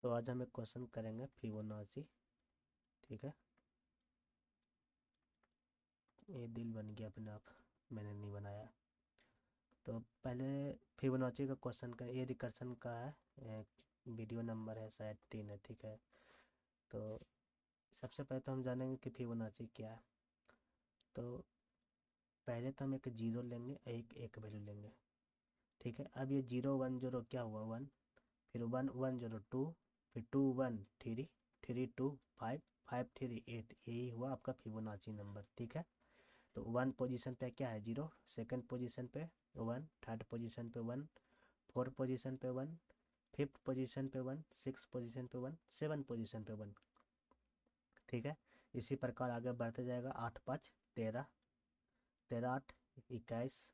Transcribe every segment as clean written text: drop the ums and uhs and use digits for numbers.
तो आज हम एक क्वेश्चन करेंगे फिबोनाची। ठीक है, ये दिल बन गया अपने आप, मैंने नहीं बनाया। तो पहले फिबोनाची का क्वेश्चन का, ये रिकर्सन का है, वीडियो नंबर है शायद 3 है। ठीक है, तो सबसे पहले तो हम जानेंगे कि फिबोनाची क्या है। तो पहले तो हम एक जीरो लेंगे, एक एक वैल्यू लेंगे। ठीक है, अब ये जीरो वन जीरो क्या हुआ, वन, फिर वन वन जीरो टू, फिर two one three, three two five, five three eight, यही हुआ आपका फिबोनाची नंबर। ठीक है, तो वन पोजीशन पे क्या है, जीरो, सेकंड पोजीशन पे वन, थर्ड पोजीशन पे वन, फोर्थ पोजीशन पे वन, फिफ्थ पोजीशन पे वन, सिक्स पोजीशन पे वन, सेवन पोजीशन पे वन। ठीक है, इसी प्रकार आगे बढ़ते जाएगा, आठ पाँच तेरह, तेरह आठ इक्कीस,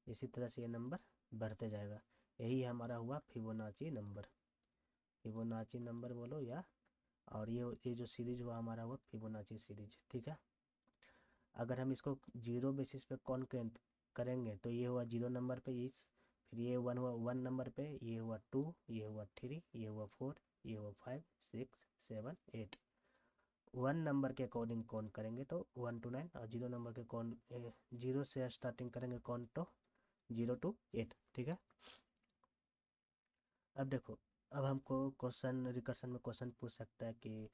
इसी तरह से ये नंबर बढ़ते जाएगा। यही हमारा हुआ फिबोनाची नंबर। फिबोनाची नंबर बोलो या, और ये जो सीरीज हुआ हमारा हुआ फिबोनाची सीरीज। ठीक है, अगर हम इसको जीरो बेसिस पे कॉन्केंट करेंगे तो ये हुआ जीरो नंबर पे इस, फिर ये वन हुआ वन नंबर पे, ये हुआ टू, ये हुआ थ्री, ये हुआ फोर, ये हुआ five, six, seven, eight. One number के अकॉर्डिंग काउंट करेंगे तो वन टू नाइन, और जीरो नंबर के कौन जीरो से स्टार्टिंग करेंगे काउंट तो जीरो टू एट। ठीक है, अब देखो, अब हमको क्वेश्चन रिकर्सन में क्वेश्चन पूछ सकता है कि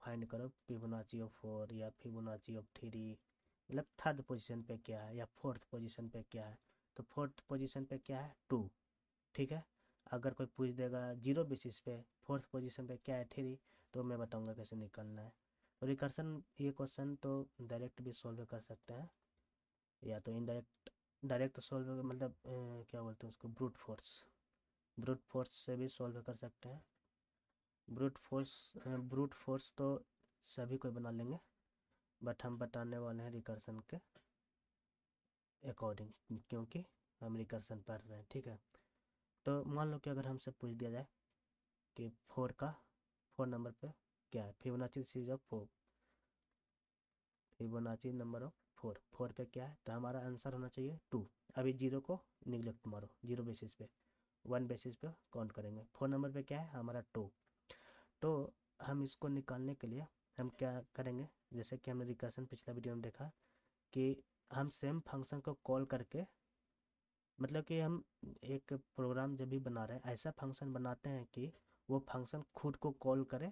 फाइंड करो फिबोनाची ऑफ फोर या फिबोनाची ऑफ थ्री, मतलब थर्ड पोजीशन पे क्या है या फोर्थ पोजीशन पे क्या है। तो फोर्थ पोजीशन पे क्या है, टू। ठीक है, अगर कोई पूछ देगा जीरो बेसिस पे फोर्थ पोजीशन पे क्या है, थ्री, तो मैं बताऊंगा कैसे निकालना है। तो रिकर्सन ये क्वेश्चन तो डायरेक्ट भी सॉल्व कर सकते हैं, या तो इनडायरेक्ट, डायरेक्ट सॉल्व मतलब क्या बोलते हैं उसको, ब्रूट फोर्स, ब्रूट फोर्स से भी सॉल्व कर सकते हैं। ब्रूट फोर्स तो सभी कोई बना लेंगे, बट हम बताने वाले हैं रिकर्सन के अकॉर्डिंग, क्योंकि हम रिकर्सन पढ़ रहे हैं। ठीक है, तो मान लो कि अगर हमसे पूछ दिया जाए कि फोर का, फोर नंबर पे क्या है, Fibonacci series of four, Fibonacci number of four, four पे क्या है, तो हमारा आंसर होना चाहिए टू। अभी जीरो को निगलेक्ट मारो, जीरो बेसिस पे, वन बेसिस पे काउंट करेंगे। फोर नंबर पे क्या है हमारा टू। तो हम इसको निकालने के लिए हम क्या करेंगे, जैसे कि हमने रिकर्सन पिछला वीडियो में देखा कि हम सेम फंक्शन को कॉल करके, मतलब कि हम एक प्रोग्राम जब भी बना रहे हैं ऐसा फंक्शन बनाते हैं कि वो फंक्शन खुद को कॉल करे,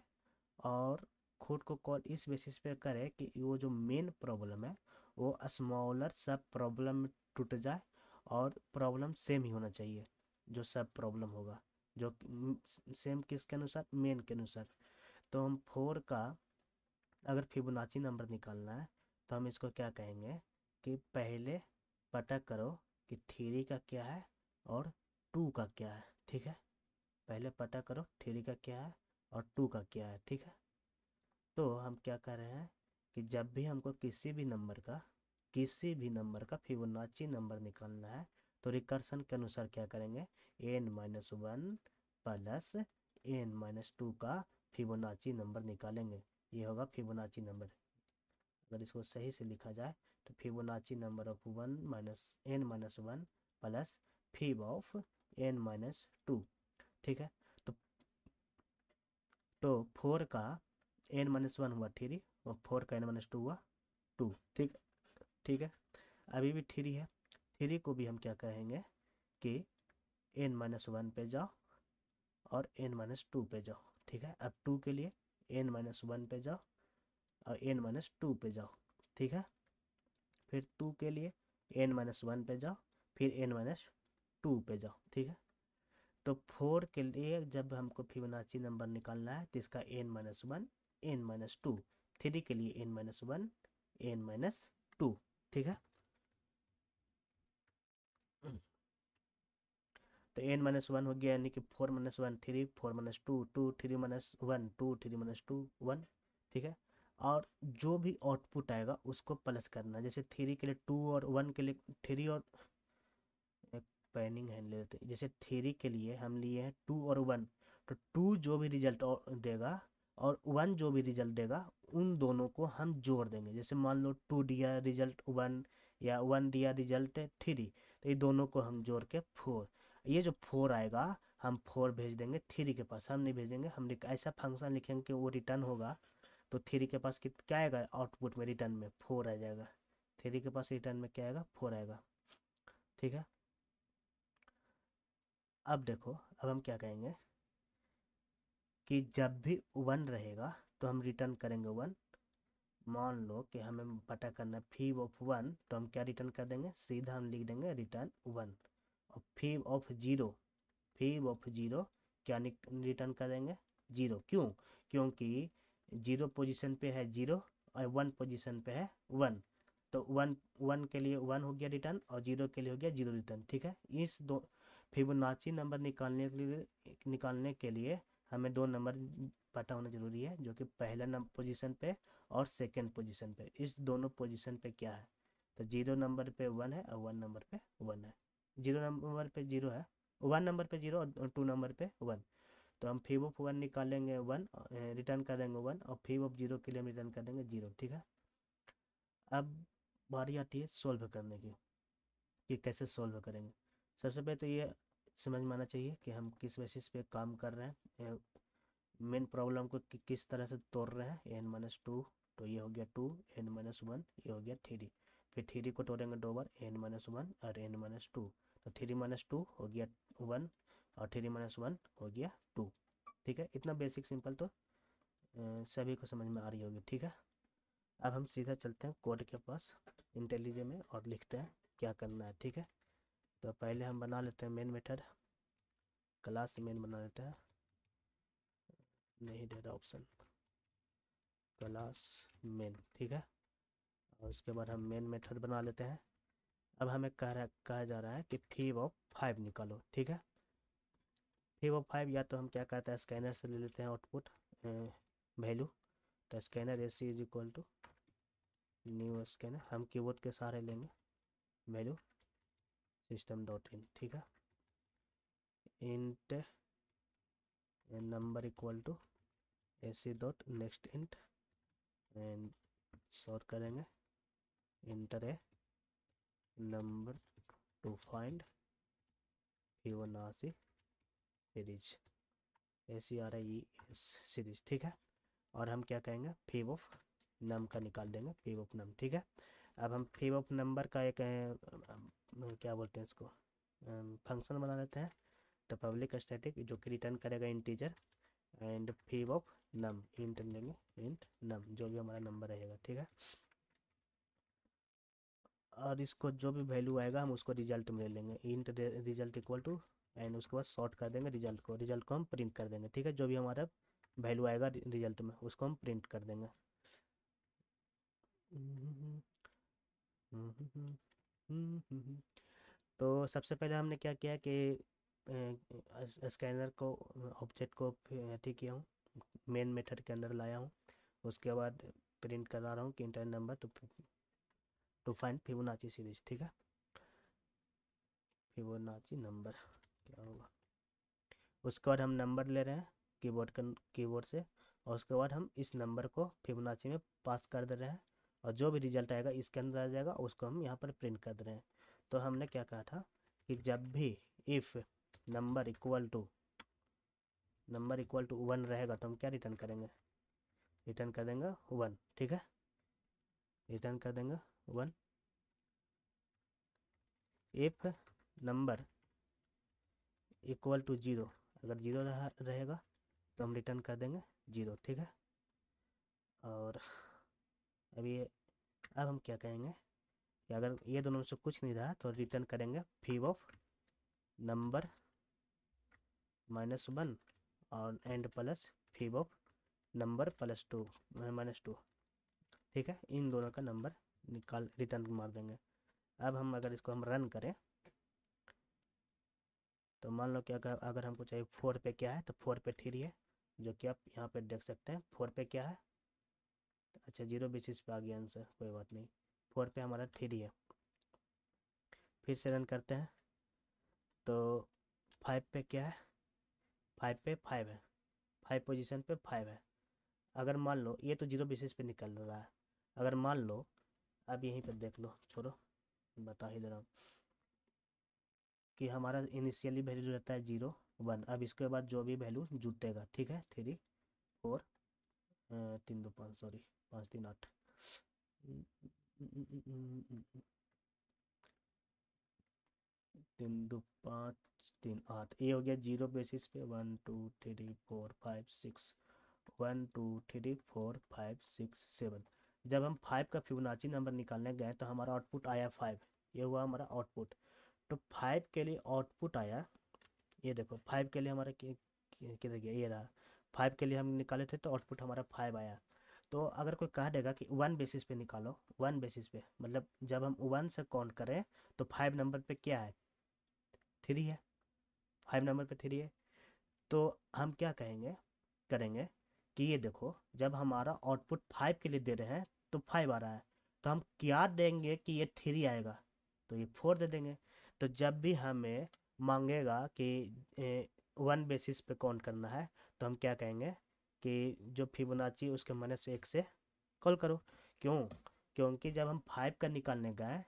और खुद को कॉल इस बेसिस पे करे कि वो जो मेन प्रॉब्लम है वो स्मॉलर सब प्रॉब्लम में टूट जाए, और प्रॉब्लम सेम ही होना चाहिए जो सब प्रॉब्लम होगा, जो सेम किसके अनुसार, मेन के अनुसार। तो हम फोर का अगर फिबोनाची नंबर निकालना है तो हम इसको क्या कहेंगे कि पहले पता करो कि थ्री का क्या है और टू का क्या है। ठीक है, पहले पता करो थ्री का क्या है और टू का क्या है। ठीक है, तो हम क्या कर रहे हैं कि जब भी हमको किसी भी नंबर का फिबोनाची नंबर निकालना है तो रिकर्सन के अनुसार क्या करेंगे, n minus one plus n minus two का फिबोनाची नंबर निकालेंगे। ये होगा फिबोनाची नंबर। अगर इसको सही से लिखा जाए तो Fibonacci number of one minus n minus one plus fib of n minus two. ठीक है, तो फोर का एन माइनस वन हुआ थ्री, और फोर का एन माइनस टू हुआ टू। ठीक, ठीक है, अभी भी थ्री है, थ्री को भी हम क्या कहेंगे कि एन माइनस वन पे जाओ और एन माइनस टू पे जाओ। ठीक है, अब टू के लिए एन माइनस वन पे जाओ और एन माइनस टू पे जाओ। ठीक है, फिर टू के लिए एन माइनस वन पे जाओ, फिर एन माइनस टू पे जाओ। ठीक है, तो फोर के लिए जब हमको फिबोनाची नंबर निकालना है तो इसका n minus one, n minus two, three के लिए n minus one, n minus two. ठीक है, तो एन माइनस वन हो गया, यानी कि four minus one three, four minus two two, three minus one two, three minus two one. ठीक है, और जो भी आउटपुट आएगा उसको प्लस करना, जैसे थ्री के लिए टू और वन के लिए थ्री और एक पैनिंग है लेते, जैसे थ्री के लिए हम लिए हैं टू और वन, तो टू जो भी रिजल्ट देगा और वन जो भी रिजल्ट देगा उन दोनों को हम जोड़ देंगे। जैसे मान लो टू दिया रिजल्ट वन, या वन दिया रिजल्ट थ्री, तो ये दोनों को हम जोड़ के फोर, ये जो फोर आएगा हम 4 भेज देंगे 3 के पास, हम नहीं भेजेंगे, हम ऐसा फंक्शन लिखेंगे कि वो रिटर्न होगा। तो 3 के पास क्या आएगा आउटपुट में, रिटर्न में 4 आ जाएगा। 3 के पास रिटर्न में क्या आएगा, 4 आएगा। ठीक है, अब देखो, अब हम क्या कहेंगे कि जब भी 1 रहेगा तो हम रिटर्न करेंगे 1। मान लो कि हमें पता करना है फीव ऑफ 1, तो हम क्या रिटर्न कर देंगे, सीधा हम लिख देंगे रिटर्न 1। और फीव ऑफ 0, फीव ऑफ 0 क्या रिटर्न कर देंगे 0। क्यों, क्योंकि 0 पोजीशन पे है 0 और 1 पोजीशन पे है 1। तो 1 के लिए 1 हो गया रिटर्न और 0 के लिए हो गया 0 रिटर्न। ठीक है, इस दो फिबोनाची नंबर निकालने के लिए हमें दो नंबर पता होना जरूरी है, जो कि पहला नंबर पोजीशन पे और सेकंड पोजीशन पे। इस दोनों पोजीशन पे क्या है, तो 0 नंबर पे 1 है और 1 नंबर पे 1 है। 0 नंबर पे 0 है, 1 नंबर पे 0 और 2 नंबर पे 1। तो हम फीव ऑफ 1 निकालेंगे 1, रिटर्न कर देंगे 1, और फीव ऑफ 0 के लिए हम रिटर्न कर देंगे 0। ठीक है, अब बारी आती है सोल्व करने की, कि कैसे सोल्व करेंगे। सबसे पहले तो ये समझ में आना चाहिए कि हम किस बेसिस पे काम कर रहे हैं, मेन प्रॉब्लम को किस तरह से तोड़ रहे हैं। n-2, तो ये हो गया 2, n-1 ये हो गया 3। फिर 3 को तोड़ेंगे 2 बार, n-1 और n-2, तो 3-2 हो गया 1 और 3-1 हो गया 2। ठीक है, इतना बेसिक सिंपल तो सभी को समझ में आ रही होगी। ठीक है, अब हम सीधा चलते हैं कोड के पास इंटेलिजेंट में और लिखते हैं क्या करना है। ठीक है, तो पहले हम बना लेते हैं मेन मेथड, क्लास मेन बना लेते हैं, नहीं दे रहा ऑप्शन, क्लास मेन। ठीक है, और उसके बाद हम मेन मेथड बना लेते हैं। अब हमें कहा जा रहा है कि फीव ऑफ 5 निकालो। ठीक है, फीव ऑफ 5 या तो हम क्या कहते हैं स्कैनर से ले लेते हैं आउटपुट वैल्यू। तो scanner AC is equal to new scanner, हम कीबोर्ड के सहारे लेंगे वैल्यू सिस्टम डॉट इन। ठीक है, int number equal to AC dot next int and sort करेंगे enter a number to find Fibonacci series, SERIES series. ठीक है, और हम क्या कहेंगे फीव ऑफ नम का निकाल देंगे, फीव ऑफ नम। ठीक है, अब हम फीव ऑफ नंबर का एक क्या बोलते हैं इसको, फंक्शन बना लेते हैं। तो पब्लिक स्टैटिक जो कि रिटर्न करेगा integer, and fib of num int लेंगे, इंट नम जो भी हमारा नंबर रहेगा। ठीक है, और इसको जो भी वैल्यू आएगा हम उसको रिजल्ट में ले लेंगे, int result equal to, and उसके बाद सॉर्ट कर देंगे रिजल्ट को हम प्रिंट कर देंगे। ठीक है, जो भी हमारा वैल्यू आएगा रिजल्ट में उसको हम प्रिंट कर देंगे। तो सबसे पहले हमने क्या किया कि स्कैनर को ऑब्जेक्ट को ठीक किया हूँ, मेन मेथड के अंदर लाया हूँ। उसके बाद प्रिंट करा रहा हूँ कि inter number to find Fibonacci series. ठीक है, फिबोनाची नंबर क्या होगा, उसके बाद हम नंबर ले रहे हैं कीबोर्ड से, और उसके बाद हम इस नंबर को फिबोनाची में पास कर दे रहे हैं, और जो भी रिजल्ट आएगा इसके अंदर आ जाएगा, उसको हम यहाँ पर प्रिंट कर दे रहे हैं। तो हमने क्या कहा था कि जब भी इफ़ नंबर इक्वल टू 1 रहेगा तो हम क्या रिटर्न करेंगे, रिटर्न कर देंगे 1। ठीक है, रिटर्न कर देंगे 1। इफ नंबर इक्वल टू 0, अगर 0 रहेगा तो हम रिटर्न कर देंगे 0। ठीक है, और अब हम क्या कहेंगे कि अगर ये दोनों से कुछ नहीं रहा तो रिटर्न करेंगे फीव ऑफ नंबर -1 और एंड प्लस फीव ऑफ नंबर -2। ठीक है, इन दोनों का नंबर निकाल रिटर्न मार देंगे। अब हम अगर इसको हम रन करें तो मान लो कि अगर हमको चाहिए 4 पे क्या है, तो 4 पे 3 है, जो कि आप यहाँ पे देख सकते हैं 4 पे क्या है। अच्छा, 0 बेसिस पे आ गया आंसर, कोई बात नहीं, 4 पे हमारा 3 है। फिर से रन करते हैं तो 5 पे क्या है, 5 पे 5 है, 5 पोजीशन पे 5 है। अगर मान लो ये तो 0 बेसिस पे निकल रहा है, अगर मान लो, अब यहीं पर देख लो, छोड़ो बता ही दे रहा हूँ कि हमारा इनिशियली वैल्यू रहता है 0, 1। अब इसके बाद जो भी वैल्यू जुटेगा, ठीक है, 3 4 3 2 5, सॉरी 5 3 8, 3 2 5 3 8, ये हो गया जीरो बेसिस पे 1 2 3 4 5 6, 1 2 3 4 5 6 7। जब हम 5 का फिबोनाची नंबर निकालने गए तो हमारा आउटपुट आया 5, ये हुआ हमारा आउटपुट। तो 5 के लिए आउटपुट आया, ये देखो 5 के लिए हमारा किधर गया, ये रहा। 5 के लिए हम निकाले थे तो आउटपुट हमारा 5 आया। तो अगर कोई कह देगा कि 1 बेसिस पे निकालो, 1 बेसिस पे मतलब जब हम 1 से काउंट करें तो 5 नंबर पे क्या है, 3 है, 5 नंबर पे 3 है। तो हम क्या करेंगे कि ये देखो जब हमारा आउटपुट 5 के लिए दे रहे हैं तो 5 आ रहा है, तो हम क्या देंगे कि ये 3 आएगा, तो ये 4 दे देंगे। तो जब भी हमें मांगेगा कि 1 बेसिस पे काउंट करना है तो हम क्या कहेंगे कि जो फिबोनाची उसके -1 से कॉल करो। क्यों? क्योंकि जब हम 5 का निकालने गए,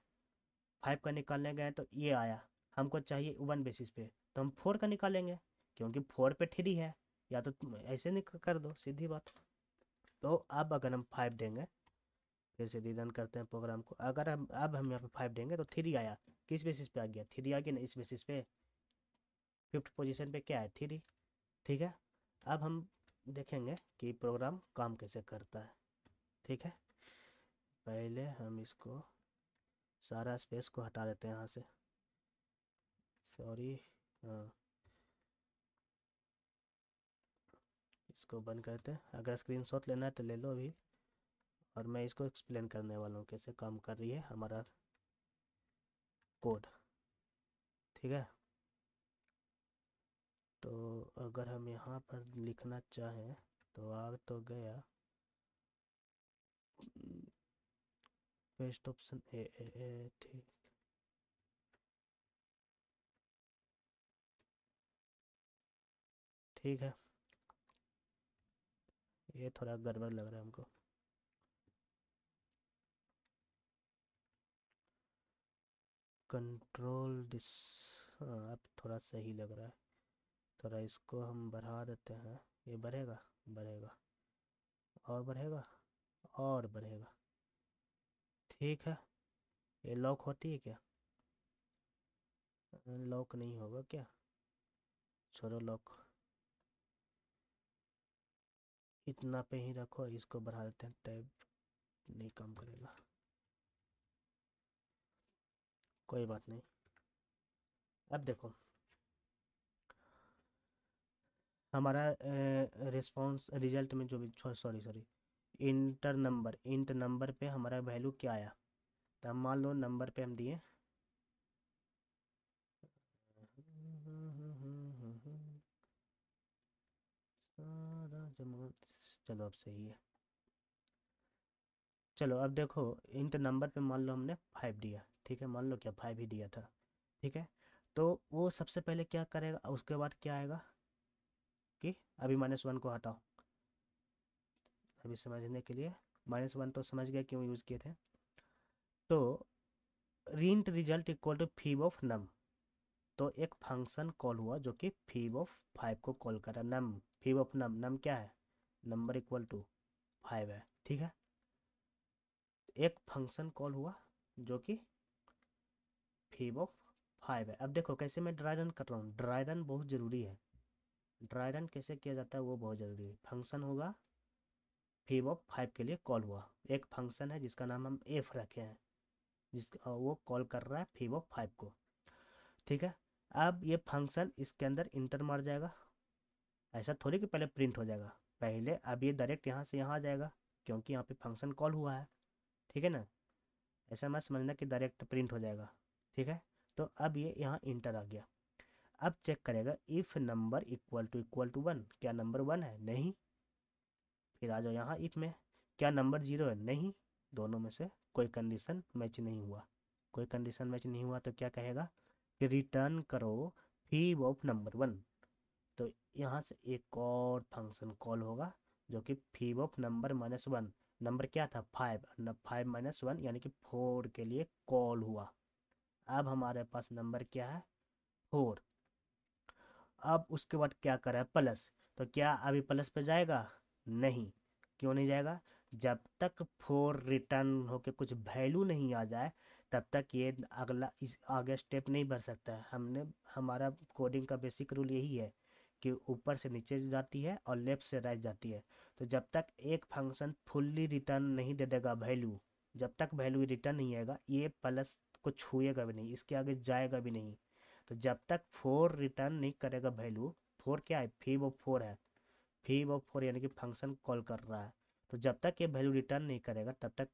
5 का निकालने गए तो ये आया, हमको चाहिए 1 बेसिस पे, तो हम 4 का निकालेंगे क्योंकि 4 पे 3 है। या तो तुम ऐसे कर दो, सीधी बात। तो अब अगर हम 5 देंगे, फिर से रिटर्न करते हैं प्रोग्राम को, अगर हम अब हम यहाँ पे 5 देंगे तो 3 आया, किस बेसिस पे आ गया, 3 आ गया ना, इस बेसिस पे 5th पोजीशन पे क्या है, 3। ठीक है, अब हम देखेंगे कि प्रोग्राम काम कैसे करता है। ठीक है, पहले हम इसको सारा स्पेस को हटा देते हैं यहाँ से, सॉरी। हाँ, इसको बंद करते हैं। अगर स्क्रीनशॉट लेना है तो ले लो अभी, और मैं इसको एक्सप्लेन करने वाला हूँ कैसे काम कर रही है हमारा कोड। ठीक है, तो अगर हम यहाँ पर लिखना चाहें तो आ तो गया बेस्ट ऑप्शन ए। ठीक, ठीक है, ये थोड़ा गड़बड़ लग रहा है हमको। कंट्रोल डिस, हाँ अब थोड़ा सही लग रहा है। थोड़ा इसको हम बढ़ा देते हैं, ये बढ़ेगा, बढ़ेगा और बढ़ेगा और बढ़ेगा। ठीक है, ये लॉक होती है क्या, लॉक नहीं होगा क्या, छोड़ो लॉक, इतना पे ही रखो, इसको बढ़ा देते हैं, टैब नहीं काम करेगा, कोई बात नहीं। अब देखो हमारा रिस्पांस रिजल्ट में जो भी, सॉरी सॉरी, इंट नंबर पे हमारा वैल्यू क्या आया। तो हम मान लो नंबर पे हम दिए चलो अब सही है। चलो अब देखो, इंट नंबर पे मान लो हमने 5 दिया, ठीक है, मान लो क्या 5 ही दिया था। ठीक है, तो वो सबसे पहले क्या करेगा, उसके बाद क्या आएगा कि अभी -1 को हटाओ, अभी समझने के लिए, -1 तो समझ गया क्यों यूज़ किए थे। तो int result equal to fib of num, तो एक फंक्शन कॉल हुआ जो कि फीब ऑफ 5 को कॉल करा, नम फीब ऑफ नम, नम क्या है, नंबर इक्वल टू 5 है। ठीक है, एक फंक्शन कॉल हुआ जो कि फीब ऑफ 5 है। अब देखो कैसे मैं ड्राई रन कर रहा हूँ, ड्राई रन बहुत ज़रूरी है, ड्राई रन कैसे किया जाता है वो बहुत ज़रूरी है। फंक्शन होगा फीब ऑफ 5 के लिए कॉल हुआ, एक फंक्शन है जिसका नाम हम एफ रखे हैं, जिसका वो कॉल कर रहा है फीब ऑफ 5 को। ठीक है, अब ये फंक्शन इसके अंदर इंटर मार जाएगा, ऐसा थोड़ी कि पहले प्रिंट हो जाएगा, पहले अब ये डायरेक्ट यहाँ से यहाँ आ जाएगा क्योंकि यहाँ पे फंक्शन कॉल हुआ है। ठीक है ना, ऐसा मत समझना कि डायरेक्ट प्रिंट हो जाएगा। ठीक है, तो अब ये यहाँ इंटर आ गया। अब चेक करेगा इफ़ नंबर इक्वल टू 1, क्या नंबर 1 है, नहीं। फिर आ जाओ यहाँ इफ़ में, क्या नंबर 0 है, नहीं। दोनों में से कोई कंडीशन मैच नहीं हुआ, कोई कंडीशन मैच नहीं हुआ तो क्या कहेगा कि रिटर्न करो फीब ऑफ नंबर 1। तो यहाँ से एक और फंक्शन कॉल होगा जो कि फीब ऑफ नंबर -1, नंबर क्या था 5, 5 -1 यानी कि 4 के लिए कॉल हुआ। अब हमारे पास नंबर क्या है 4। अब उसके बाद क्या करा है, प्लस। तो क्या अभी प्लस पे जाएगा? नहीं। क्यों नहीं जाएगा? जब तक 4 रिटर्न होके कुछ वैल्यू नहीं आ जाए तब तक ये अगला इस आगे स्टेप नहीं बढ़ सकता है। हमने हमारा कोडिंग का बेसिक रूल यही है कि ऊपर से नीचे जाती है और लेफ्ट से राइट जाती है। तो जब तक एक फंक्शन फुल्ली रिटर्न नहीं दे देगा वैल्यू, जब तक वैल्यू रिटर्न नहीं आएगा ये प्लस को छुएगा भी नहीं, इसके आगे जाएगा भी नहीं। तो जब तक 4 रिटर्न नहीं करेगा वैल्यू, 4 क्या है, फीब ऑफ 4 है, फीब ऑफ 4 यानी कि फंक्शन कॉल कर रहा है। तो जब तक ये वैल्यू रिटर्न नहीं करेगा तब तक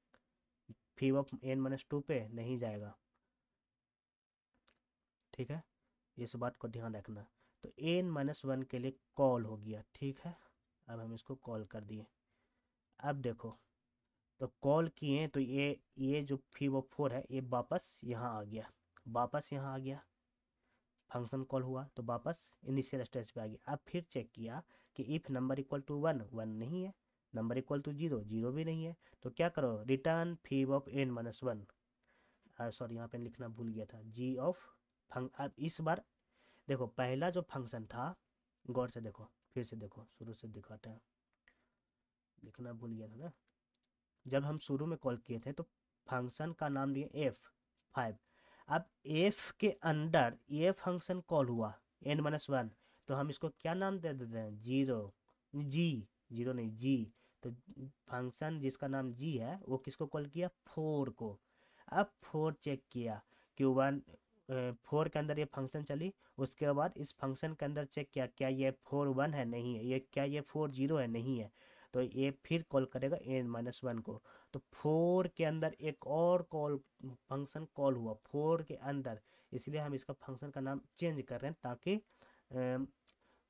फीब ऑफ n-2 पे नहीं जाएगा। ठीक है, इस बात को ध्यान रखना। तो n-1 के लिए कॉल हो गया। ठीक है, अब हम इसको कॉल कर दिए। अब देखो, तो कॉल किए तो ये जो फीब ऑफ 4 है ये वापस यहाँ आ गया, वापस यहाँ आ गया, फंक्शन कॉल हुआ तो वापस इनिशियल स्टेज पे आ गया। अब फिर चेक किया कि इफ नंबर इक्वल टू 1, 1 नहीं है, नंबर इक्वल टू 0, 0 भी नहीं है। तो क्या करो, रिटर्न फीब ऑफ n-1। सॉरी, यहाँ पे लिखना भूल गया था, जी ऑफ फंक। अब इस बार देखो, पहला जो फंक्शन था, गौर से देखो, फिर से देखो, शुरू से दिखाते हैं, लिखना भूल गया था ना। जब हम शुरू में कॉल किए थे तो फंक्शन का नाम लिए f5। अब f के अंदर ये फंक्शन कॉल हुआ n-1, तो हम इसको क्या नाम दे देते हैं, जीरो, जी, जीरो नहीं, जी। तो फंक्शन जिसका नाम जी है वो किसको कॉल किया, 4 को। अब 4 चेक किया कि 1, 4 के अंदर ये फंक्शन चली। उसके बाद इस फंक्शन के अंदर चेक किया क्या ये 4 1 है, नहीं है, ये क्या ये 4 0 है, नहीं है। तो ये फिर कॉल करेगा n-1 को। तो 4 के अंदर एक और कॉल फंक्शन कॉल हुआ 4 के अंदर, इसलिए हम इसका फंक्शन का नाम चेंज कर रहे हैं ताकि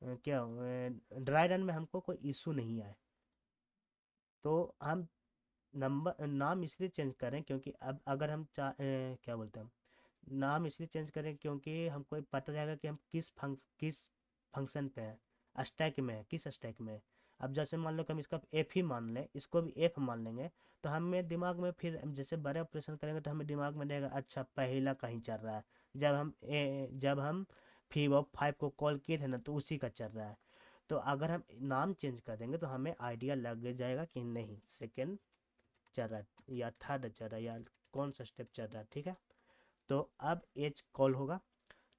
क्या ड्राई रन में हमको कोई इशू नहीं आए। तो हम नंबर नाम इसलिए चेंज करें क्योंकि अब अगर हम क्या बोलते हैं, नाम इसलिए चेंज करें क्योंकि हमको पता रहेगा कि हम किस फंक्शन पे हैं, स्टैक में है, किस स्टैक में है। अब जैसे मान लो कि हम इसका एफ ही मान लें, इसको भी एफ मान लेंगे, तो हमें दिमाग में फिर जैसे बड़े ऑपरेशन करेंगे तो हमें दिमाग में रहेगा अच्छा पहला कहीं चल रहा है। जब हम फीब ऑफ 5 को कॉल किए थे ना तो उसी का चल रहा है। तो अगर हम नाम चेंज कर देंगे तो हमें आइडिया लग जाएगा कि नहीं सेकेंड चल रहा है या थर्ड चल रहा है या कौन सा स्टेप चल रहा है। ठीक है, तो अब एज कॉल होगा।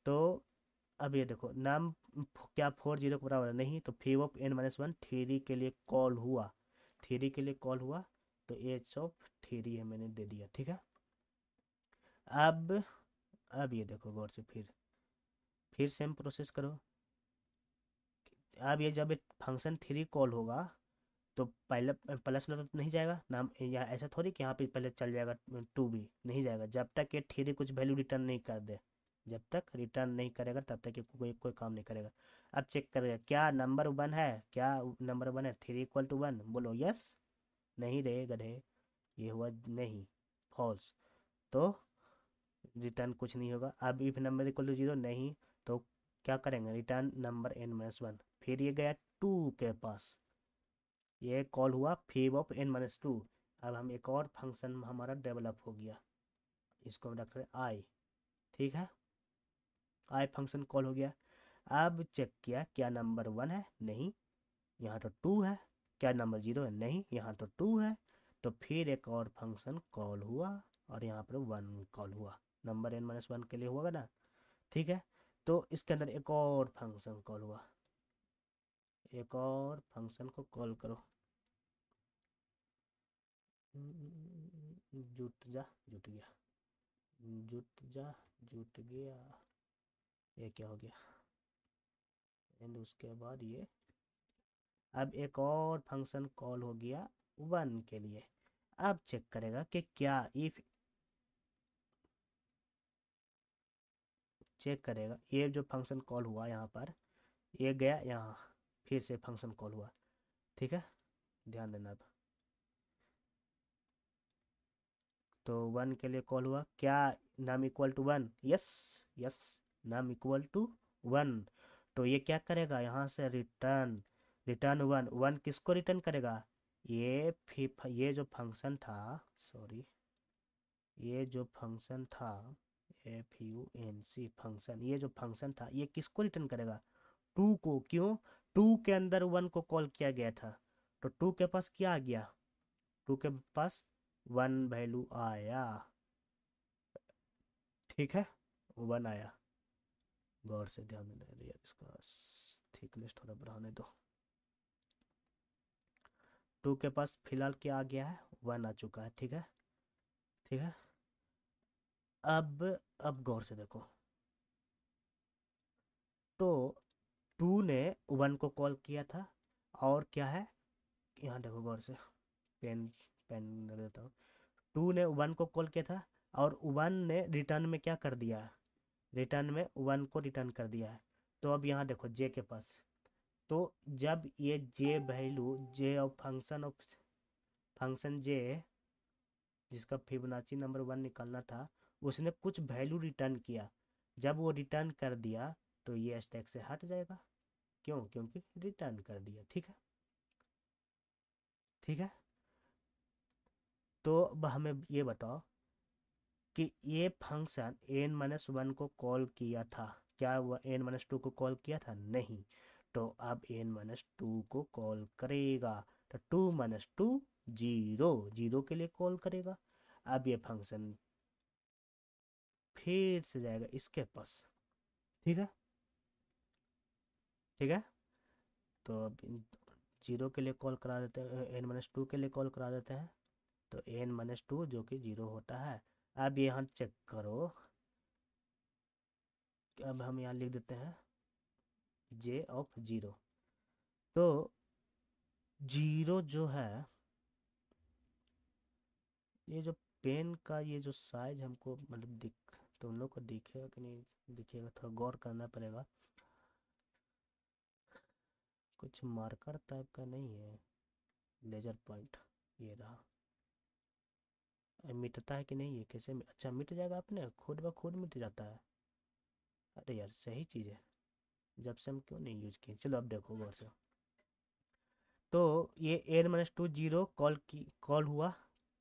तो अब ये देखो, नाम क्या 4 0 के बराबर है? नहीं। तो फीब ऑफ n-1 3 के लिए कॉल हुआ, 3 के लिए कॉल हुआ, तो एज ऑफ 3 है, मैंने दे दिया। ठीक है, अब अब ये देखो गौर से, फिर सेम प्रोसेस करो। अब ये जब एक फंक्शन 3 कॉल होगा तो पहले प्लस में तो नहीं जाएगा नाम, यहाँ ऐसा थोड़ी कि यहाँ पे पहले चल जाएगा 2 भी नहीं जाएगा जब तक ये 3 कुछ वैल्यू रिटर्न नहीं कर दे। जब तक रिटर्न नहीं करेगा तब तक ये कोई काम नहीं करेगा। अब चेक करेगा क्या नंबर 1 है, क्या नंबर 1 है, 3 इक्वल टू 1, बोलो यस। नहीं रे गधे, ये हुआ नहीं, फॉल्स। तो रिटर्न कुछ नहीं होगा। अब इफ नंबर इक्वल टू 0 नहीं, तो क्या करेंगे, रिटर्न नंबर n-1। फिर ये गया 2 के पास, ये कॉल हुआ फीब ऑफ n-2। अब हम एक और फंक्शन हमारा डेवलप हो गया, इसको हम रख रहे हैं आई। ठीक है, आई फंक्शन कॉल हो गया। अब चेक किया क्या नंबर 1 है, नहीं, यहाँ तो 2 है। क्या नंबर 0 है, नहीं, यहाँ तो 2 है। तो फिर एक और फंक्शन कॉल हुआ और यहाँ पर 1 कॉल हुआ, नंबर n-1 के लिए हुआ ना। ठीक है, तो इसके अंदर एक और फंक्शन कॉल हुआ, एक और फंक्शन को कॉल करो। जुट गया, जुट जा, जुट गया, ये क्या हो गया, एंड उसके बाद ये अब एक और फंक्शन कॉल हो गया 1 के लिए। अब चेक करेगा कि क्या इफ, चेक करेगा ये जो फंक्शन कॉल हुआ यहाँ पर, ये गया यहाँ, फिर से फंक्शन कॉल हुआ। ठीक है, ध्यान देना। अब तो 1 के लिए कॉल हुआ, क्या नाम इक्वल टू 1, यस, यस, नाम इक्वल टू 1। तो ये क्या करेगा, यहाँ से रिटर्न, रिटर्न 1, 1 किसको रिटर्न करेगा, ये जो फंक्शन था, सॉरी, ये जो फंक्शन था FUNC फंक्शन, ये जो फंक्शन था ये किसको रिटर्न करेगा, टू को, क्यों? टू के अंदर वन को कॉल किया गया था, तो टू के पास क्या आ गया? टू के पास वन वैल्यू आया, ठीक है, वन आया। गौर से ध्यान देना यार, इसका थिकनेस थोड़ा बढ़ाने दो। टू के पास फिलहाल क्या आ गया है? वन आ चुका है, ठीक है, ठीक है। अब गौर से देखो, तो टू ने वन को कॉल किया था, और क्या है, यहाँ देखो गौर से, पेन पेन देता हूँ। टू ने वन को कॉल किया था, और वन ने रिटर्न में क्या कर दिया है? रिटर्न में वन को रिटर्न कर दिया है। तो अब यहाँ देखो जे के पास, तो जब ये जे वैल्यू, जे ऑफ फंक्शन जे, जिसका फिबोनाची नंबर वन निकालना था, उसने कुछ वैल्यू रिटर्न किया। जब वो रिटर्न कर दिया, तो ये स्टैक से हट जाएगा, क्यों? क्योंकि रिटर्न कर दिया, ठीक है, ठीक है। तो अब हमें ये बताओ कि ये फंक्शन एन माइनस वन को कॉल किया था, क्या वह एन माइनस टू को कॉल किया था? नहीं। तो अब एन माइनस टू को कॉल करेगा, तो two minus two zero, zero के लिए कॉल करेगा। अब ये फंक्शन फिर से जाएगा इसके पास, ठीक है, ठीक है। तो अब जीरो के लिए कॉल करा देते हैं, एन माइनस टू के लिए कॉल करा देते हैं, तो एन माइनस टू जो कि जीरो होता है। अब यहाँ चेक करो, अब हम यहाँ लिख देते हैं जे ऑफ जीरो। तो जीरो जो है, ये जो पेन का ये जो साइज हमको मतलब दिख, तुम लोग को दिखेगा कि नहीं दिखेगा, थोड़ा गौर करना पड़ेगा। कुछ मार्कर टाइप का नहीं है, लेजर पॉइंट, ये रहा। मिटता है कि नहीं ये, कैसे अच्छा मिट जाएगा अपने खुद ब खुद मिट जाता है। अरे यार सही चीज़ है, जब से हम क्यों नहीं यूज किए। चलो अब देखो गौर से, तो ये n minus two zero call हुआ,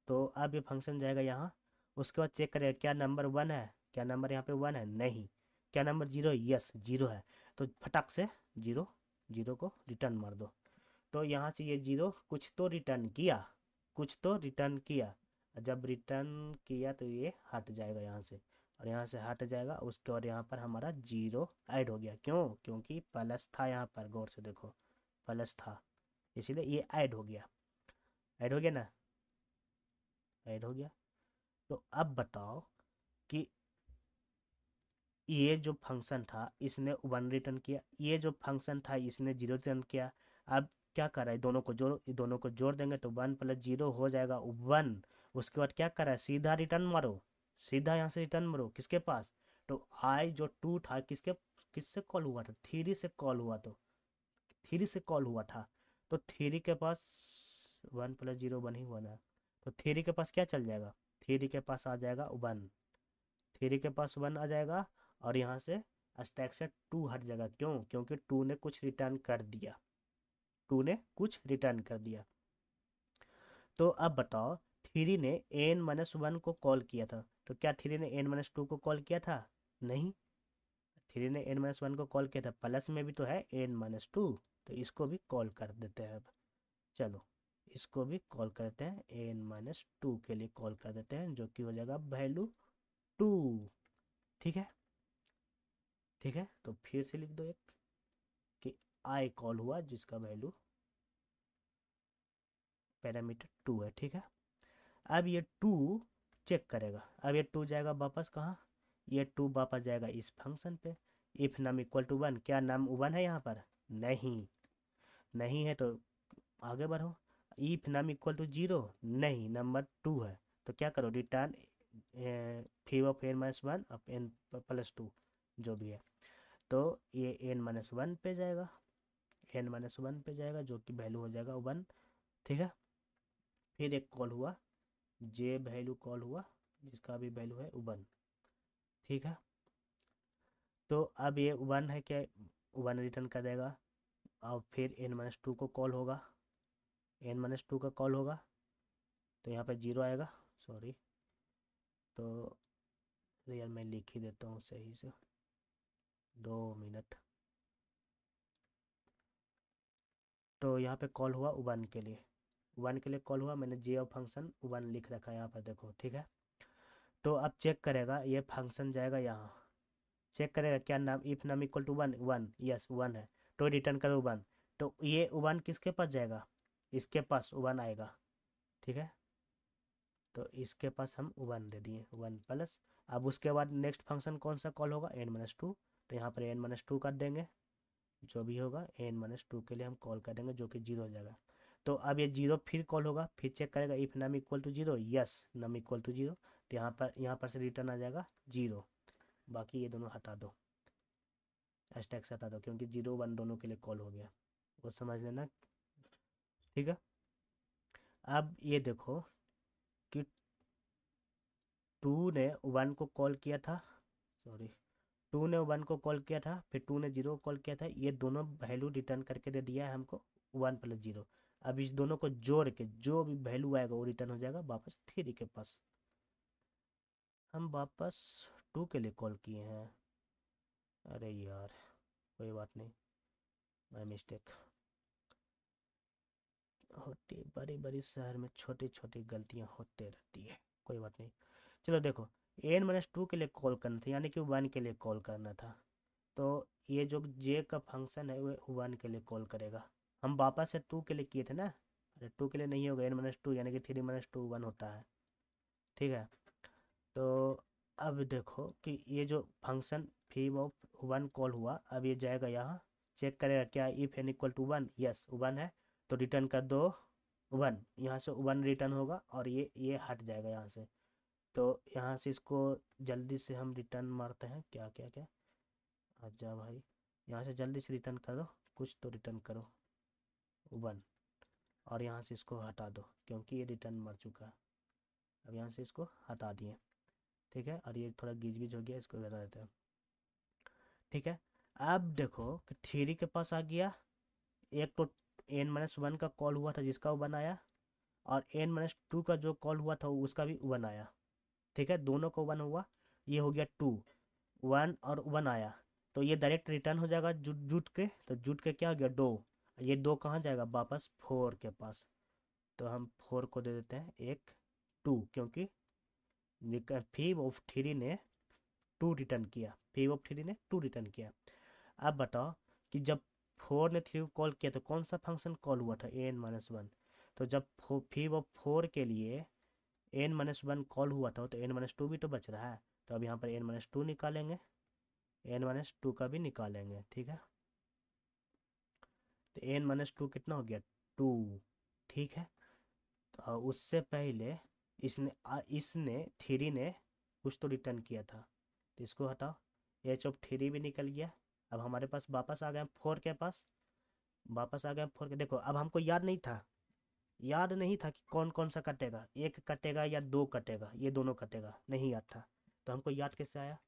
तो अब ये फंक्शन जाएगा यहाँ। उसके बाद चेक करेगा क्या नंबर वन है, क्या नंबर यहाँ पे वन है? नहीं। क्या नंबर जीरो? यस जीरो है। तो फटाक से जीरो, जीरो को रिटर्न मार दो। तो यहाँ से ये जीरो कुछ तो रिटर्न किया, कुछ तो रिटर्न किया। जब रिटर्न किया तो ये हट जाएगा यहाँ से, और यहाँ से हट जाएगा उसके, और यहाँ पर हमारा जीरो ऐड हो गया, क्यों? क्योंकि प्लस था यहाँ पर, गौर से देखो प्लस था, इसीलिए ये ऐड हो गया। ऐड हो गया ना, ऐड हो गया। तो अब बताओ कि ये जो फंक्शन था इसने वन रिटर्न किया, ये जो फंक्शन था इसने जीरो रिटर्न किया। अब क्या कर रहा है, दोनों को जोड़ो, दोनों को जोड़ देंगे तो वन प्लस जीरो हो जाएगा वन। उसके बाद क्या कर रहा है, सीधा रिटर्न मारो, सीधा यहाँ से रिटर्न मारो किसके पास? तो आई जो टू था किसके, किससे कॉल हुआ था? थ्री से कॉल हुआ, तो थ्री से कॉल हुआ था, तो थ्री के पास वन प्लस जीरो वन ही हुआ ना, तो थ्री के पास क्या चल जाएगा? थ्री के पास आ जाएगा वन, थ्री के पास वन आ जाएगा, और यहाँ से स्टैक से टू हट जाएगा, क्यों? क्योंकि टू ने कुछ रिटर्न कर दिया, टू ने कुछ रिटर्न कर दिया। तो अब बताओ, थ्री ने एन माइनस वन को कॉल किया था, तो क्या थ्री ने एन माइनस टू को कॉल किया था? नहीं। थ्री ने एन माइनस वन को कॉल किया था, प्लस में भी तो है एन माइनस टू, तो इसको भी कॉल कर देते हैं अब। चलो इसको भी कॉल करते हैं, एन माइनस टू के लिए कॉल कर देते हैं, जो कि हो जाएगा वैल्यू टू, ठीक है, ठीक है। तो फिर से लिख दो एक कि आई कॉल हुआ जिसका वैल्यू पैरामीटर टू है, ठीक है। अब ये टू चेक करेगा, अब ये टू जाएगा वापस कहाँ? ये टू वापस जाएगा इस फंक्शन पे, if num equal to one. क्या नम वन है यहाँ पर? नहीं, नहीं है, तो आगे बढ़ो। If num equal to zero, नहीं, नंबर टू है, तो क्या करो, return phi of n minus one of n plus two, जो भी है। तो ये एन माइनस वन पे जाएगा, एन माइनस वन पे जाएगा, जो कि वैल्यू हो जाएगा वन, ठीक है। फिर एक कॉल हुआ, जे वैल्यू कॉल हुआ, जिसका भी वैल्यू है वन, ठीक है। तो अब ये वन है, क्या वन रिटर्न कर देगा। अब फिर एन माइनस टू को कॉल होगा, एन माइनस टू का कॉल होगा, तो यहाँ पे जीरो आएगा, सॉरी। तो यार मैं लिख ही देता हूँ सही से, 2 मिनट। तो यहाँ पे कॉल हुआ वन के लिए, वन के लिए कॉल हुआ, मैंने जे ऑफ फंक्शन वन लिख रखा है यहाँ पर देखो, ठीक है। तो अब चेक करेगा, ये फंक्शन जाएगा यहाँ, चेक करेगा क्या नाम, if num equal to one, one yes one है, तो रिटर्न करो वन। तो ये वन किसके पास जाएगा, इसके पास वन आएगा, ठीक है। तो इसके पास हम वन दे दिए, वन प्लस। अब उसके बाद नेक्स्ट फंक्शन कौन सा कॉल होगा, एन माइनस टू, तो यहाँ पर एन माइनस टू कर देंगे, जो भी होगा एन माइनस टू के लिए हम कॉल कर देंगे, जो कि जीरो हो जाएगा। तो अब ये जीरो फिर कॉल होगा, फिर चेक करेगा if num equal to zero, yes num equal to zero, तो यहाँ पर से रिटर्न आ जाएगा जीरो। बाकी ये दोनों हटा दो, स्टैक से हटा दो, क्योंकि जीरो वन दोनों के लिए कॉल हो गया, वो समझ लेना, ठीक है। अब ये देखो कि टू ने वन को कॉल किया था, सॉरी, टू ने वन को कॉल किया था, फिर टू ने जीरो को कॉल किया था, ये दोनों वैल्यू रिटर्न करके दे दिया है हमको वन प्लस जीरो। अब इस दोनों को जोड़ के जो भी वैल्यू आएगा वो रिटर्न हो जाएगा वापस थ्री के पास। हम वापस टू के लिए कॉल किए हैं, अरे यार कोई बात नहीं, माई मिस्टेक, होती बड़ी बड़ी शहर में छोटी छोटी गलतियां होते रहती है, कोई बात नहीं। चलो देखो, एन माइनस टू के लिए कॉल करना था, यानी कि वन के लिए कॉल करना था, तो ये जो जे का फंक्शन है वो वन के लिए कॉल करेगा। हम वापस से टू के लिए किए थे ना, अरे टू के लिए नहीं होगा, एन माइनस टू यानी कि थ्री माइनस टू वन होता है, ठीक है। तो अब देखो कि ये जो function phi of one call हुआ, अब ये जाएगा यहाँ, चेक करेगा क्या if n equal to one, yes one है, तो रिटर्न कर दो वन, यहाँ से वन रिटर्न होगा और ये हट जाएगा यहाँ से। तो यहाँ से इसको जल्दी से हम रिटर्न मारते हैं, क्या क्या क्या, अच्छा भाई, यहाँ से जल्दी से रिटर्न करो, कुछ तो रिटर्न करो वन, और यहाँ से इसको हटा दो क्योंकि ये रिटर्न मर चुका है। अब यहाँ से इसको हटा दिए, ठीक है, और ये थोड़ा गिज गिज हो गया, इसको हटा देते हैं, ठीक है। अब देखो कि थ्री के पास आ गया, एक तो एन माइनस वन का कॉल हुआ था जिसका वन आया, और एन माइनस टू का जो कॉल हुआ था उसका भी वन आया, ठीक है, दोनों को वन हुआ, ये हो गया टू, वन और वन आया, तो ये डायरेक्ट रिटर्न हो जाएगा जुट जुट के, तो जुट के क्या हो गया दो, ये दो कहाँ जाएगा वापस फोर के पास, तो हम फोर को दे देते हैं एक टू, क्योंकि फीव ऑफ थ्री ने टू रिटर्न किया, फीव ऑफ थ्री ने टू रिटर्न किया। अब बताओ कि जब फोर ने थ्री को कॉल किया तो कौन सा फंक्शन कॉल हुआ था, एन माइनस वन, तो जब फीव ऑफ फोर के लिए एन माइनस वन कॉल हुआ था तो एन माइनस टू भी तो बच रहा है, तो अब यहाँ पर एन माइनस टू निकालेंगे, एन माइनस टू का भी निकालेंगे, ठीक है। तो एन माइनस टू कितना हो गया टू, ठीक है। तो उससे पहले इसने थ्री ने कुछ तो रिटर्न किया था, तो इसको हटाओ, एच ऑफ थ्री भी निकल गया। अब हमारे पास वापस आ गए फोर के पास, वापस आ गए फोर के, देखो अब हमको याद नहीं था, याद नहीं था कि कौन कौन सा कटेगा, एक कटेगा या दो कटेगा, ये दोनों कटेगा, नहीं याद था, तो हमको याद कैसे आया,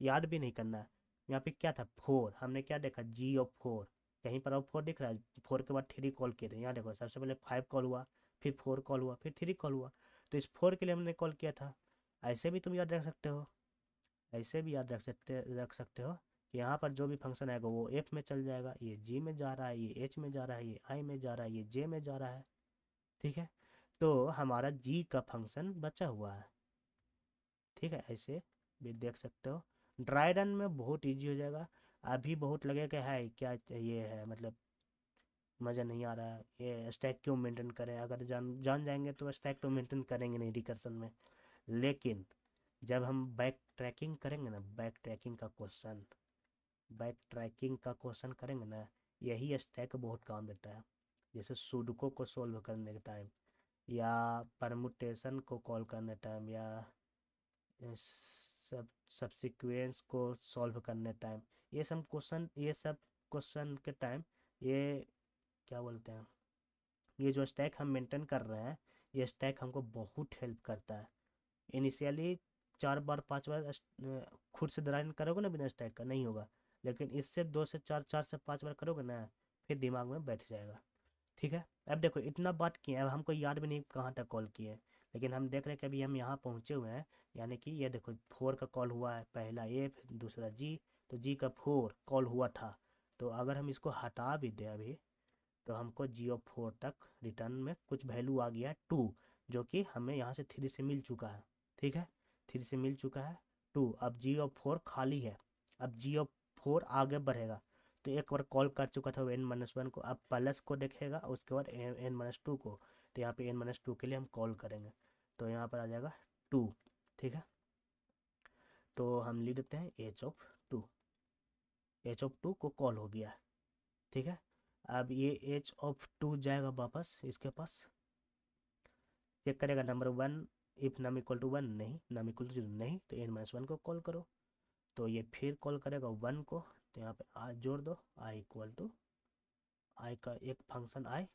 याद भी नहीं करना है। यहाँ पे क्या था फोर, हमने क्या देखा जी ऑफ फोर, कहीं पर अब फोर दिख रहा है, फोर के बाद थ्री कॉल किए थे, यहाँ देखो सबसे पहले फाइव कॉल हुआ, फिर फोर कॉल हुआ, फिर थ्री कॉल हुआ, तो इस फोर के लिए हमने कॉल किया था। ऐसे भी तुम याद रख सकते हो, ऐसे भी याद रख सकते हो कि यहाँ पर जो भी फंक्शन आएगा वो एफ में चल जाएगा, ये जी में जा रहा है, ये एच में जा रहा है, ये आई में जा रहा है, ये जे में जा रहा है, ठीक है। तो हमारा जी का फंक्शन बचा हुआ है, ठीक है, ऐसे भी देख सकते हो। ड्राई रन में बहुत इजी हो जाएगा, अभी बहुत लगेगा है क्या ये है, मतलब मज़ा नहीं आ रहा है, ये स्टैक क्यों मेंटेन करें, अगर जान जान जाएंगे तो स्टैक तो मेंटेन करेंगे नहीं रिकर्सन में, लेकिन जब हम बैक ट्रैकिंग करेंगे ना, बैक ट्रैकिंग का क्वेश्चन करेंगे ना, यही स्टैक बहुत काम देता है, जैसे सुडोकू को सोल्व करने के टाइम, या परमुटेशन को कॉल करने टाइम, या सब सब्सिक्वेंस को सॉल्व करने टाइम, ये सब क्वेश्चन के टाइम, ये क्या बोलते हैं, ये जो स्टैक हम मेंटेन कर रहे हैं, ये स्टैक हमको बहुत हेल्प करता है। इनिशियली चार बार पांच बार खुद से रन करोगे ना बिना स्टैक का नहीं होगा, लेकिन इससे दो से चार, चार से पांच बार करोगे ना, फिर दिमाग में बैठ जाएगा, ठीक है। अब देखो इतना बात किए, अब हमको याद भी नहीं कहाँ तक कॉल किए, लेकिन हम देख रहे हैं कि अभी हम यहाँ पहुँचे हुए हैं, यानी कि ये देखो फोर का कॉल हुआ है, पहला ए दूसरा जी, तो जी का फोर कॉल हुआ था, तो अगर हम इसको हटा भी दें अभी, तो हमको G4 तक रिटर्न में कुछ वैल्यू आ गया है 2, जो कि हमें यहाँ से 3 से मिल चुका है। ठीक है, 3 से मिल चुका है 2। अब G4 खाली है, अब G4 आगे बढ़ेगा। तो एक बार कॉल कर चुका था n-1 को, अब प्लस को देखेगा, उसके बाद n-2 को। तो यहाँ पे n-2 के लिए हम कॉल करेंगे, तो यहाँ पर आ जाएगा 2। ठीक है, तो हम लिख देते हैं h(2). h(2) को कॉल हो गया। ठीक है, अब ये h(2) जाएगा वापस इसके पास, चेक करेगा number 1, if num equal to 1 नहीं, नम इक्वल टू 0 नहीं, तो n-1 को कॉल करो। तो ये फिर कॉल करेगा 1 को, तो यहाँ पे आई जोड़ दो, आई इक्वल टू आई का एक फंक्शन आई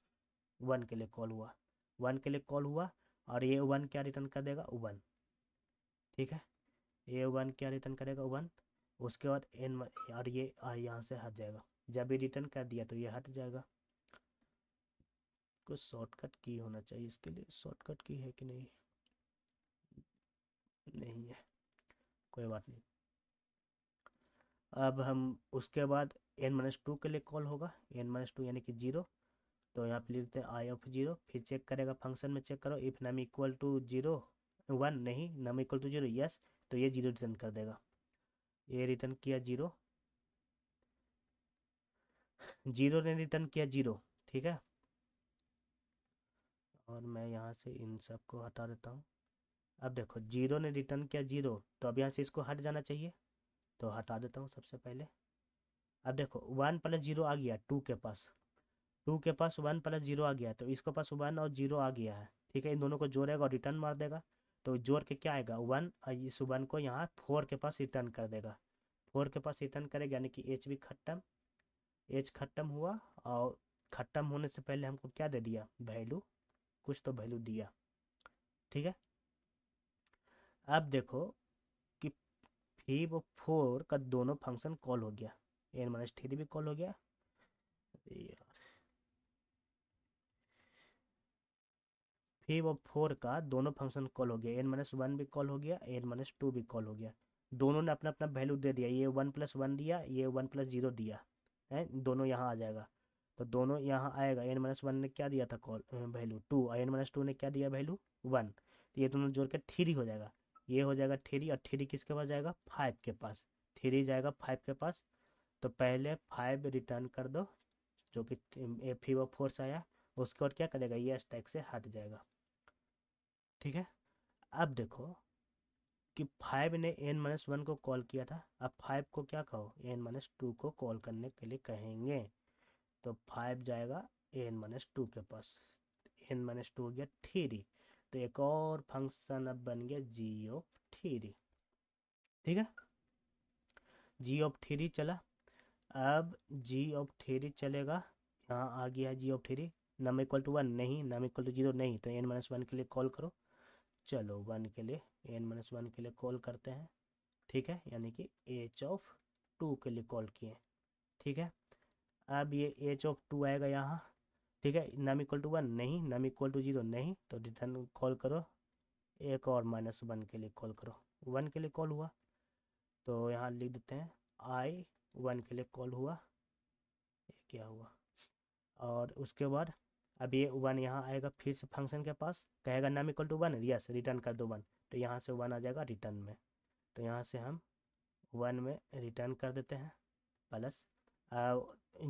1 के लिए कॉल हुआ, 1 के लिए कॉल हुआ, और ये 1 क्या रिटर्न कर देगा 1। ठीक है, ये 1 क्या रिटर्न करेगा 1। उसके बाद एन, और ये आई यहाँ से हट जाएगा, जब ये रिटर्न कर दिया तो ये हट जाएगा। कुछ शॉर्टकट की होना चाहिए इसके लिए, शॉर्टकट की है कि नहीं, नहीं है, कोई बात नहीं। अब हम उसके बाद n-2 के लिए कॉल होगा, n-2 यानी कि 0। तो यहाँ पे लिखते हैं आई ऑफ 0, फिर चेक करेगा फंक्शन में, चेक करो इफ नम इक्वल टू 0 1 नहीं, नम इक्वल टू 0 यस, तो ये 0 रिटर्न कर देगा। ये रिटर्न किया 0, 0 ने रिटर्न किया 0। ठीक है, और मैं यहाँ से इन सब को हटा देता हूँ। अब देखो 0 ने रिटर्न किया 0, तो अब यहाँ से इसको हट जाना चाहिए, तो हटा देता हूँ सबसे पहले। अब देखो 1 प्लस 0 आ गया 2 के पास, 2 के पास 1 प्लस 0 आ गया, तो इसके पास 1 और 0 आ गया है। ठीक है, इन दोनों को जोड़ेगा और रिटर्न मार देगा। तो जोड़ के क्या आएगा 1, और इस 1 को यहाँ 4 के पास रिटर्न कर देगा, 4 के पास रिटर्न करेगा, यानी कि एच भी खत्म, एच खत्म हुआ। और खत्म होने से पहले हमको क्या दे दिया वैल्यू, कुछ तो वैल्यू दिया। ठीक है, अब देखो कि 5 और 4 का दोनों फंक्शन कॉल हो गया, n-3 भी कॉल हो गया। यार 5 और 4 का दोनों फंक्शन कॉल हो गया, n-1 भी कॉल हो गया, n-2 भी कॉल हो गया। दोनों ने अपना अपना वैल्यू दे दिया, ये 1+1 दिया, ये 1+0 दिया है, दोनों यहाँ आ जाएगा। तो दोनों यहाँ आएगा, n-1 ने क्या दिया था कॉल वैल्यू 2, और n-2 ने क्या दिया वैल्यू 1। तो ये दोनों जोड़ के 3 हो जाएगा, ये हो जाएगा 3, और 3 किसके पास जाएगा 5 के पास, 3 जाएगा 5 के पास। तो पहले 5 रिटर्न कर दो, जो कि 5 और 4 से आया, उसके बाद क्या करेगा ये स्टैक से हट जाएगा। ठीक है, अब देखो कि 5 ने n-1 को कॉल किया था, अब 5 को क्या कहो n-2 को कॉल करने के लिए कहेंगे। तो 5 जाएगा n-2 के पास, n-2 हो गया 3। तो एक और फंक्शन अब बन गया g(3). ठीक है, g(3) चला। अब g(3) चलेगा, यहाँ आ गया है g(3), नम इक्वल टू 1 नहीं, नम इक्वल टू 0 नहीं, तो n-1 के लिए कॉल करो। चलो 1 के लिए, n-1 के लिए कॉल करते हैं। ठीक है, यानी कि h(2) के लिए कॉल किए। ठीक है, अब ये h(2) आएगा यहाँ। ठीक है, नम इक्वल टू 1 नहीं, नम इक्वल टू 0 नहीं, तो रिटर्न कॉल करो, एक और -1 के लिए कॉल करो। 1 के लिए कॉल हुआ, तो यहाँ लिख देते हैं आई 1 के लिए कॉल हुआ, ये क्या हुआ। और उसके बाद अब ये 1 यहाँ आएगा फिर से फंक्शन के पास, कहेगा num equal to 1 yes, return कर दो 1। तो यहाँ से 1 आ जाएगा रिटर्न में, तो यहाँ से हम 1 में रिटर्न कर देते हैं प्लस।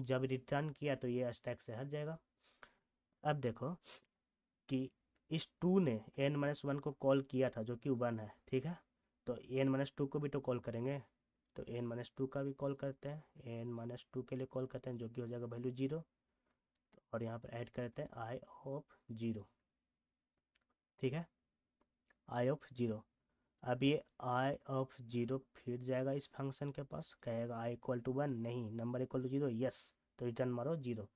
जब रिटर्न किया तो ये स्टैक से हट जाएगा। अब देखो कि इस 2 ने n-1 को कॉल किया था, जो कि 1 है। ठीक है, तो n-2 को भी तो कॉल करेंगे, तो n-2 का भी कॉल करते हैं, n-2 के लिए कॉल करते हैं, जो कि हो जाएगा वैल्यू 0। और यहाँ पर ऐड करते हैं आई ऑफ 0। ठीक है, आई ऑफ 0। अब ये आई ऑफ 0 फिर जाएगा इस फंक्शन के पास, कहेगा आई इक्वल टू 1 नहीं, नंबर इक्वल टू 0 यस, तो रिटर्न मारो 0।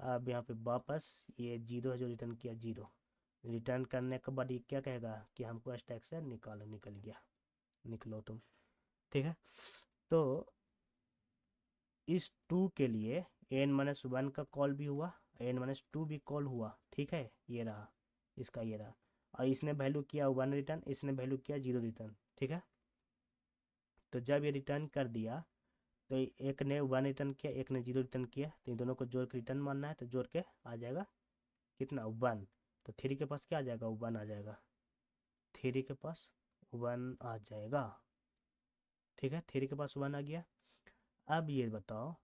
अब यहाँ पे वापस ये 0 है जो रिटर्न किया 0, रिटर्न करने के बाद ये क्या कहेगा कि हमको स्टैक से निकालो, निकल गया, निकलो तुम। ठीक है, तो इस 2 के लिए n-1 का कॉल भी हुआ, n-2 भी कॉल हुआ। ठीक है, ये रहा इसका, ये रहा, और इसने वैल्यू किया 1 रिटर्न, इसने वैल्यू किया 0 रिटर्न। ठीक है, तो जब ये रिटर्न कर दिया तो एक ने 1 रिटर्न किया, एक ने 0 रिटर्न किया, तो इन दोनों को जोड़ के रिटर्न मानना है, तो जोड़ के आ जाएगा कितना 1। तो 3 के पास क्या आ जाएगा 1 आ जाएगा, 3 के पास 1 आ जाएगा। ठीक है, 3 के पास 1 आ गया। अब ये बताओ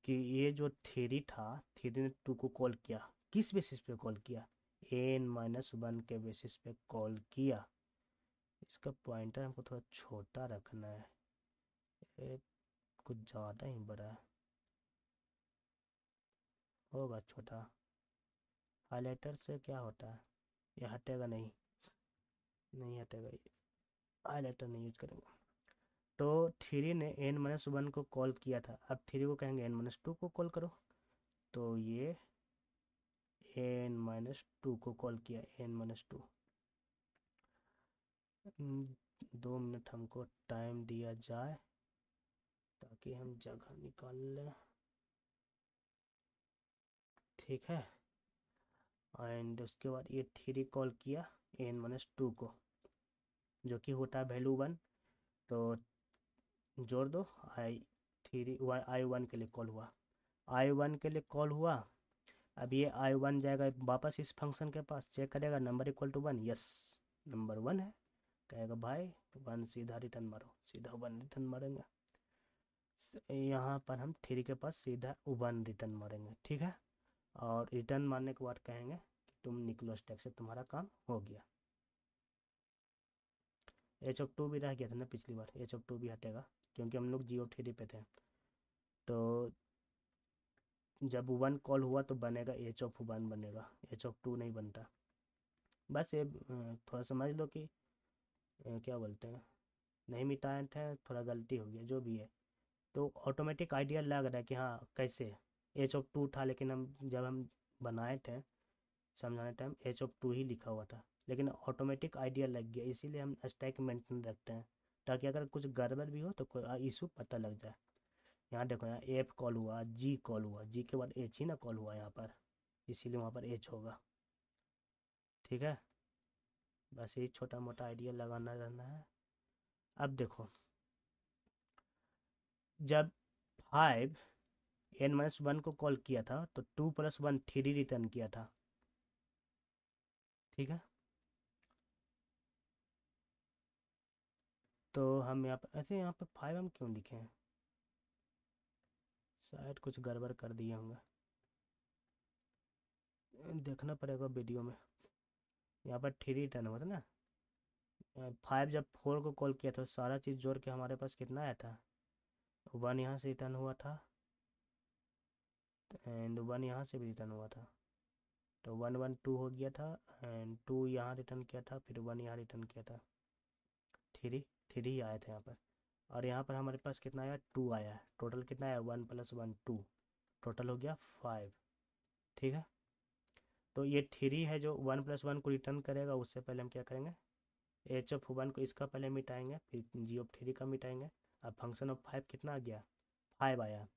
कि ये जो 3 था, 3 ने 2 को कॉल किया, किस बेसिस पे कॉल किया, n-1 के बेसिस पे कॉल किया। इसका पॉइंटर हमको थोड़ा छोटा रखना है, ये कुछ ज़्यादा ही बड़ा है, होगा छोटा। हाईलाइटर से क्या होता है, ये हटेगा नहीं, नहीं हटेगा ये, हाईलाइटर नहीं यूज करेंगे। तो 3 ने n-1 को कॉल किया था, अब 3 को कहेंगे n-2 को कॉल करो, तो ये n-2 को कॉल किया, n-2। 2 मिनट हमको टाइम दिया जाए ताकि हम जगह निकाल लें। ठीक है, एंड उसके बाद ये 3 कॉल किया n-2 को, जो कि होता है वैल्यू 1। तो जोड़ दो, i1 के लिए कॉल हुआ, i1 के लिए कॉल हुआ। अब ये i1 जाएगा वापस इस फंक्शन के पास, चेक करेगा number equal to 1, yes number 1 है, कहेगा भाई 1 सीधा रिटर्न मारो, सीधा 1 रिटर्न मारेंगे। यहाँ पर हम 3 के पास सीधा 1 रिटर्न मारेंगे। ठीक है, और रिटर्न मारने के बाद कहेंगे कि तुम निकलो स्टैक से, तुम्हारा काम हो गया। h(2) भी रह गया था ना पिछली बार, h(2) भी हटेगा क्योंकि हम लोग g(3) पे थे। तो जब 1 कॉल हुआ तो बनेगा h(1) बनेगा, h(2) नहीं बनता। बस ये थोड़ा समझ लो कि क्या बोलते हैं, नहीं मिटाए थे, थोड़ा गलती हो गया, जो भी है। तो ऑटोमेटिक आइडिया लग रहा है कि हाँ कैसे h(2) था, लेकिन हम जब हम बनाए थे समझाने टाइम h(2) ही लिखा हुआ था, लेकिन ऑटोमेटिक आइडिया लग गया, इसीलिए हम स्टैक मेंटेन रखते हैं ताकि अगर कुछ गड़बड़ भी हो तो कोई इशू पता लग जाए। यहाँ देखो, यहाँ एफ कॉल हुआ, जी कॉल हुआ, जी के बाद एच ही ना कॉल हुआ यहाँ पर, इसीलिए वहाँ पर एच होगा। ठीक है, बस ये छोटा मोटा आइडिया लगाना रहना है। अब देखो, जब 5 n-1 को कॉल किया था तो 2 + 1 3 रिटर्न किया था। ठीक है, तो हम यहाँ पर ऐसे, यहाँ पर 5 हम क्यों लिखे हैं, शायद कुछ गड़बड़ कर दिए होंगे, देखना पड़ेगा वीडियो में। यहाँ पर 3 रिटर्न हुआ था ना, 5 जब 4 को कॉल किया था सारा चीज़ जोड़ के हमारे पास कितना आया था, 1 यहाँ से रिटर्न हुआ था एंड 1 यहाँ से भी रिटर्न हुआ था, तो 1 1 2 हो गया था, एंड 2 यहाँ रिटर्न किया था, फिर 1 यहाँ रिटर्न किया था, 3 3 आया था यहाँ पर। और यहाँ पर हमारे पास कितना आया, 2 आया, टोटल कितना आया 1 + 1 2, टोटल हो गया 5। ठीक है, तो ये 3 है जो 1 + 1 को रिटर्न करेगा, उससे पहले हम क्या करेंगे, h(1) को इसका पहले मिटाएंगे, फिर g(3) का मिटाएंगे। अब फंक्शन ऑफ 5 कितना आ गया, 5 आया,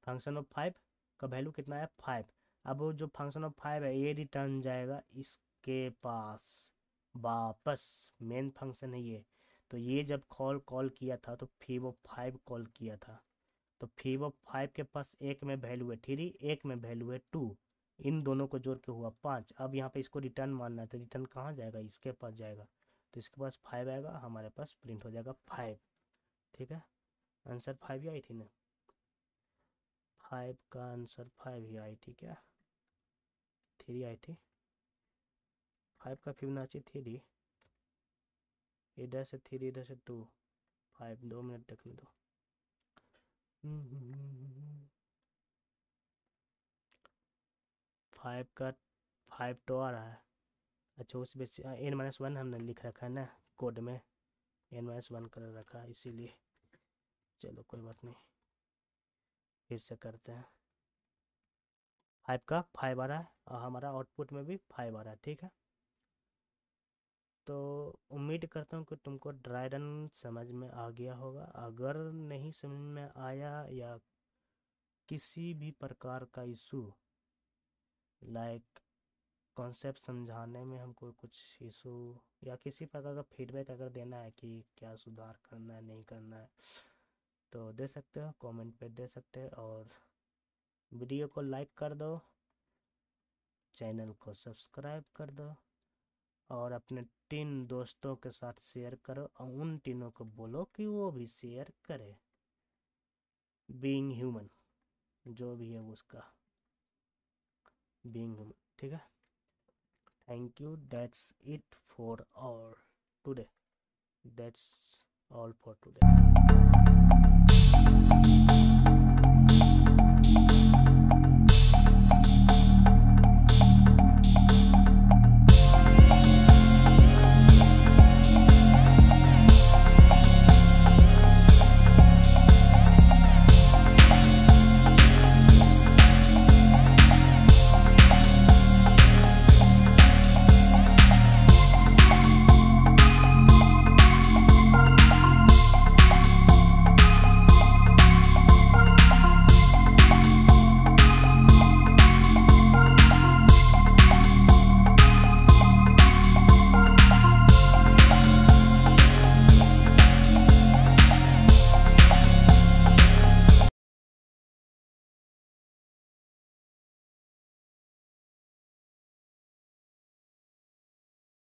फंक्शन ऑफ 5 का वैल्यू कितना है 5। अब वो जो फंक्शन ऑफ 5 है ये रिटर्न जाएगा इसके पास वापस, मेन फंक्शन है ये। तो ये जब कॉल किया था तो फिर वो 5 कॉल किया था, तो फिर वो 5 के पास एक में वैल्यू है 3, एक में वैल्यू है 2, इन दोनों को जोड़ के हुआ 5। अब यहाँ पे इसको रिटर्न मानना है, तो रिटर्न कहाँ जाएगा, इसके पास जाएगा, तो इसके पास 5 आएगा, हमारे पास प्रिंट हो जाएगा 5। ठीक है, आंसर 5 ही आई थी ना, 5 का आंसर 5 ही आई थी क्या, 3 आई थी, 5 का फिबोनाची 3, इधर से 3 इधर से 2, 5, 2 मिनट देखने दो। 5 का 5 तो आ रहा है, अच्छा उस बेस n-1 हमने लिख रखा है ना कोड में, n-1 कर रखा है इसीलिए, चलो कोई बात नहीं, फिर से करते हैं। 5 का 5 आ रहा है और हमारा आउटपुट में भी 5 आ रहा है। ठीक है, तो उम्मीद करता हूँ कि तुमको ड्राई रन समझ में आ गया होगा। अगर नहीं समझ में आया या किसी भी प्रकार का इशू, लाइक कॉन्सेप्ट समझाने में हमको कुछ इशू या किसी प्रकार का फीडबैक अगर देना है कि क्या सुधार करना है नहीं करना है, तो दे सकते हो, कमेंट पे दे सकते हो, और वीडियो को लाइक कर दो, चैनल को सब्सक्राइब कर दो, और अपने 3 दोस्तों के साथ शेयर करो, और उन तीनों को बोलो कि वो भी शेयर करे। बीइंग ह्यूमन, जो भी है उसका बीइंग ह्यूमन, ठीक है। Thank you, that's it for और today, that's all for today.